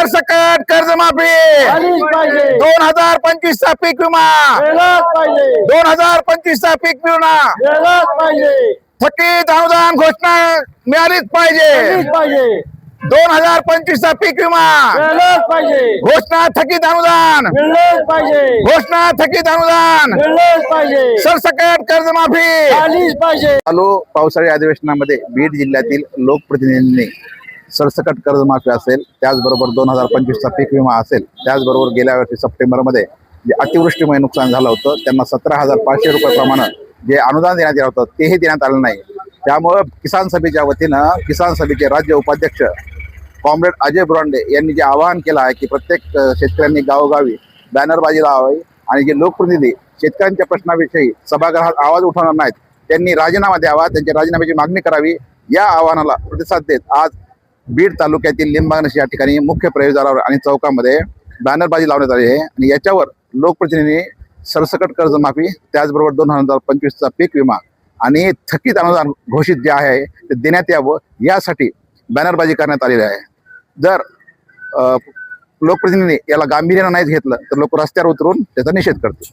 सरसकट कर्जमाफी झालीच पाहिजे. 2025 चा पीक विमा, मिळालंच पाहिजे. 2025 चा पीक विमा, मिळालंच पाहिजे. थकीत अनुदान घोषणा मिळालीच पाहिजे. झालीच पाहिजे. 2025 चा पीक विमा, मिळालंच पाहिजे. घोषणा थकीत अनुदान, मिळालंच पाहिजे. घोषणा थकीत अनुदान, मिळालंच पाहिजे. सरसकट कर्जमाफी. झालीच पाहिजे. चालू पावसाळी अधिवेशनामध्ये बीड जिल्ह्यातील लोकप्रतिनिधींनी सरसकट कर्जमाफी असेल, त्याचबरोबर 2025 चा पीक विमा असेल, त्याचबरोबर गेल्या वर्षी सप्टेंबरमध्ये जे अतिवृष्टीमुळे नुकसान झालं होतं त्यांना 17,500 रुपये प्रमाणे जे अनुदान देण्यात येत होतं तेही देण्यात आलं नाही. त्यामुळे किसान सभेच्या वतीनं किसान सभेचे राज्य उपाध्यक्ष कॉम्रेड अजय बुरांडे यांनी जे आवाहन केलं आहे की प्रत्येक शेतकऱ्यांनी गावोगावी बॅनरबाजी लावावी आणि जे लोकप्रतिनिधी शेतकऱ्यांच्या प्रश्नाविषयी सभागृहात आवाज उठवणार नाहीत त्यांनी राजीनामा द्यावा, त्यांच्या राजीनाम्याची मागणी करावी. या आवाहनाला प्रतिसाद देत आज बीड तालुक्यातील लिंबागणशी या ठिकाणी मुख्य प्रवेशद्वारावर आणि चौकामध्ये बॅनरबाजी लावण्यात आली आहे आणि याच्यावर लोकप्रतिनिधी सरसकट कर्जमाफी, त्याचबरोबर 2025 चा पीक विमा आणि थकीत अनुदान घोषित जे आहे ते देण्यात यावं यासाठी बॅनरबाजी करण्यात आलेली आहे. जर लोकप्रतिनिधी याला गांभीर्याने नाहीच घेतलं तर लोक रस्त्यावर उतरून त्याचा निषेध करतील.